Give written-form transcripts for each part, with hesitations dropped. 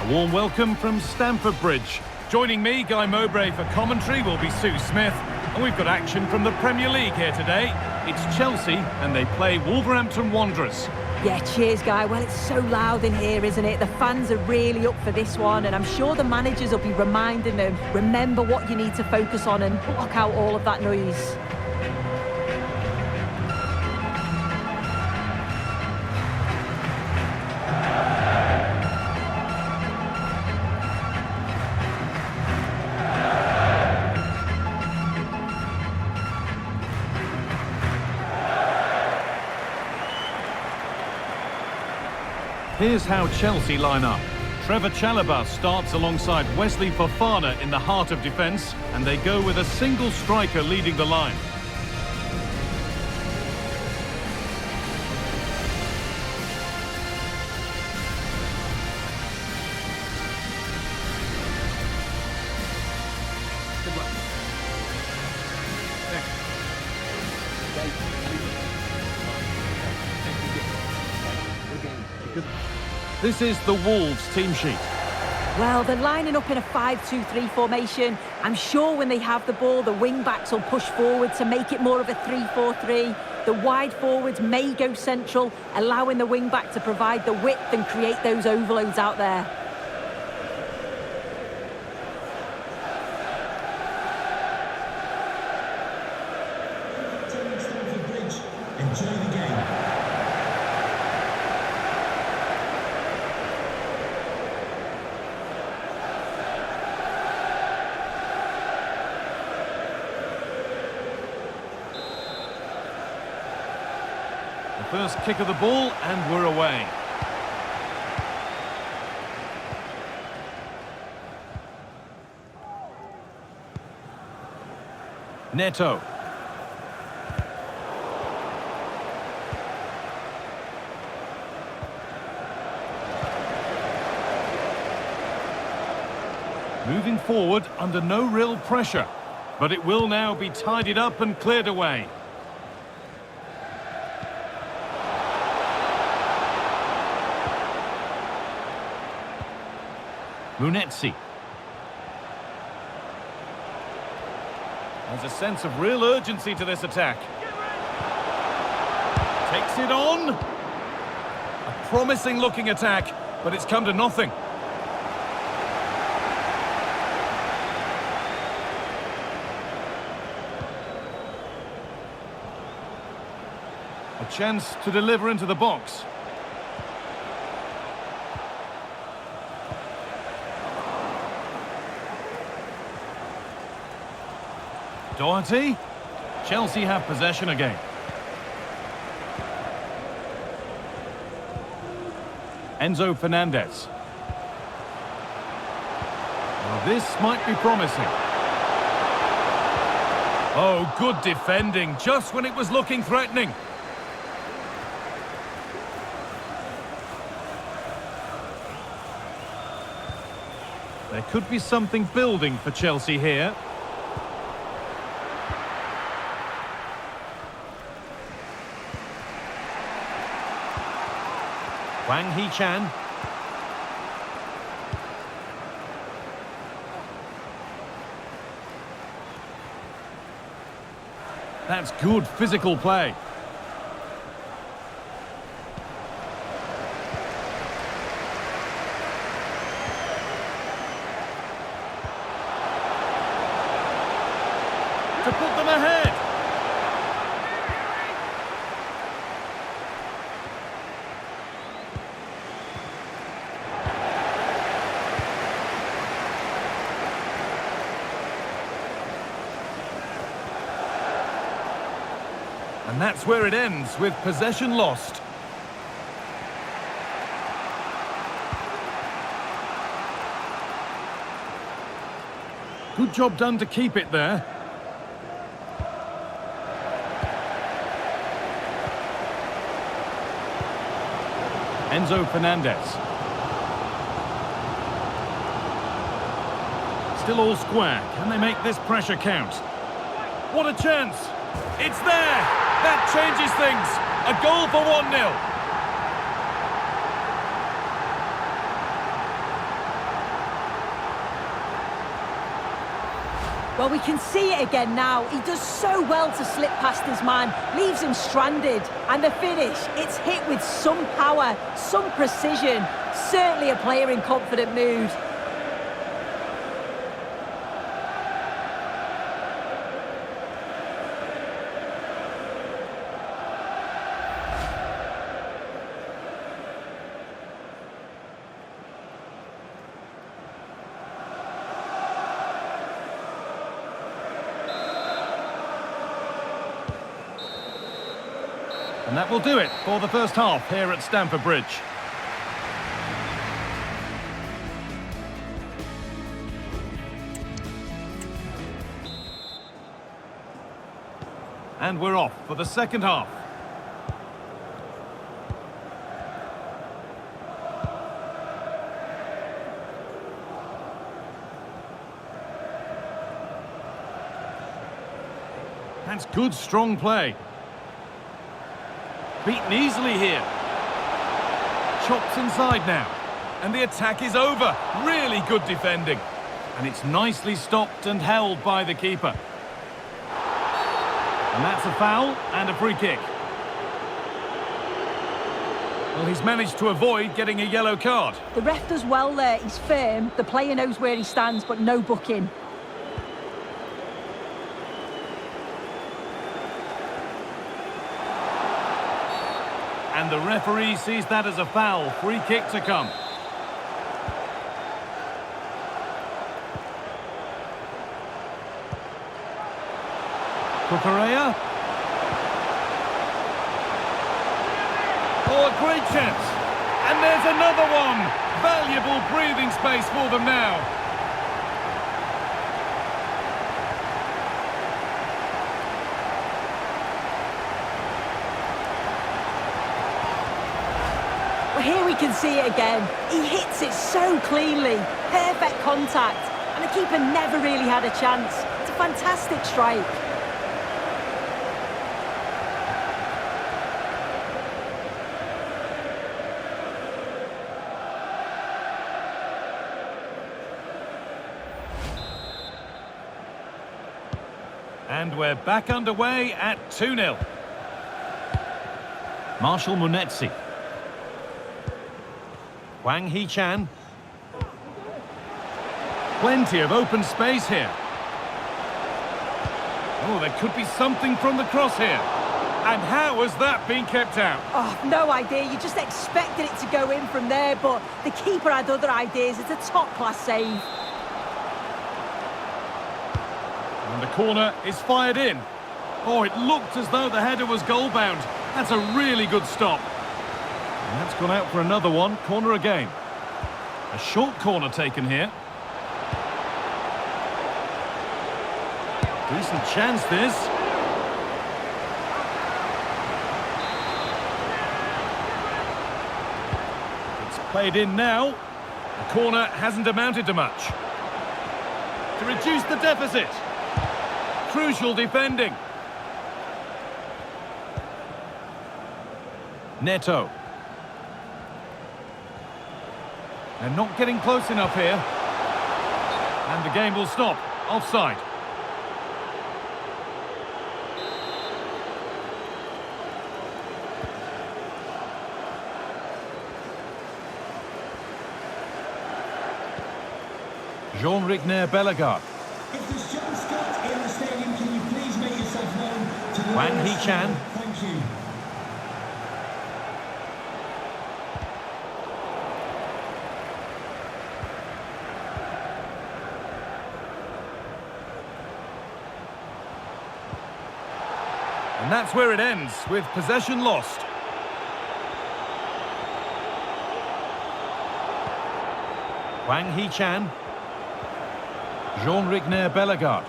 A warm welcome from Stamford Bridge. Joining me, Guy Mowbray, for commentary will be Sue Smith. And we've got action from the Premier League here today. It's Chelsea and they play Wolverhampton Wanderers. Yeah, cheers, Guy. Well, it's so loud in here, isn't it? The fans are really up for this one, and I'm sure the managers will be reminding them, remember what you need to focus on and block out all of that noise. Here's how Chelsea line up. Trevor Chalobah starts alongside Wesley Fofana in the heart of defence, and they go with a single striker leading the line. This is the Wolves team sheet. Well, they're lining up in a 5-2-3 formation. I'm sure when they have the ball, the wing-backs will push forward to make it more of a 3-4-3. The wide forwards may go central, allowing the wing-back to provide the width and create those overloads out there. Stamford Bridge, enjoy the game. First kick of the ball and we're away. Neto. Moving forward under no real pressure, but it will now be tidied up and cleared away. Munetsi. There's a sense of real urgency to this attack. Takes it on. A promising looking attack, but it's come to nothing. A chance to deliver into the box. Doherty. Chelsea have possession again. Enzo Fernandez. Well, this might be promising. Oh, good defending, just when it was looking threatening. There could be something building for Chelsea here. Wang Hee-chan. That's good physical play. To put them ahead. And that's where it ends, with possession lost. Good job done to keep it there. Enzo Fernandez. Still all square. Can they make this pressure count? What a chance! It's there! That changes things. A goal for 1-0. Well, we can see it again now. He does so well to slip past his man, leaves him stranded. And the finish, it's hit with some power, some precision. Certainly a player in confident mood. And that will do it for the first half here at Stamford Bridge. And we're off for the second half. That's good, strong play. Beaten easily here. Chops inside now. And the attack is over. Really good defending. And it's nicely stopped and held by the keeper. And that's a foul and a free kick. Well, he's managed to avoid getting a yellow card. The ref does well there. He's firm. The player knows where he stands, but no booking. And the referee sees that as a foul. Free kick to come. Cucurella. Oh, a great chance. And there's another one. Valuable breathing space for them now. Here we can see it again. He hits it so cleanly. Perfect contact. And the keeper never really had a chance. It's a fantastic strike. And we're back underway at 2-0. Marshall Munetsi. Wang Hee-chan. Plenty of open space here. Oh, there could be something from the cross here. And how has that been kept out? Oh, no idea. You just expected it to go in from there, but the keeper had other ideas. It's a top-class save. And the corner is fired in. Oh, it looked as though the header was goal-bound. That's a really good stop. And that's gone out for another one. Corner again. A short corner taken here. Decent chance, this. It's played in now. The corner hasn't amounted to much. To reduce the deficit. Crucial defending. Neto. They're not getting close enough here. And the game will stop. Offside. Jean-Rigner Bellegarde. If there's John Scott in the stadium, can you please make yourself known to the Wang Hee-chan. Thank you. And that's where it ends, with possession lost. Wang Hee-chan. Jean-Rigner Bellegarde.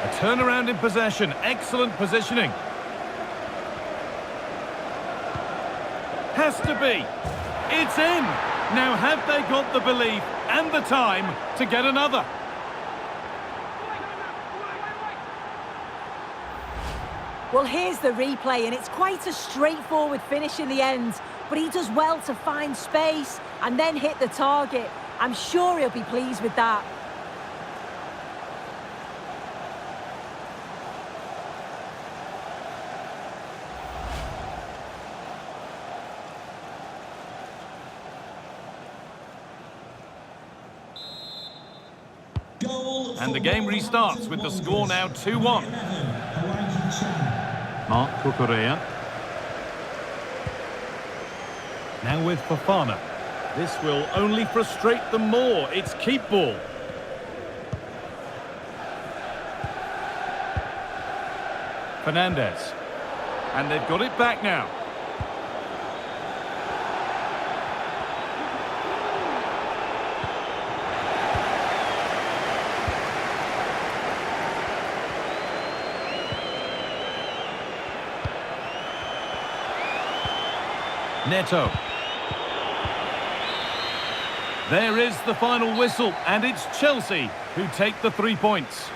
A turnaround in possession. Excellent positioning. Has to be. It's in. Now have they got the belief and the time to get another? Well, here's the replay, and it's quite a straightforward finish in the end. But he does well to find space and then hit the target. I'm sure he'll be pleased with that. And the game restarts with the score now 2-1. Mark Cucurella. Now with Fofana. This will only frustrate them more. It's keep ball. Fernandez. And they've got it back now. Neto. There is the final whistle, and it's Chelsea who take the 3 points.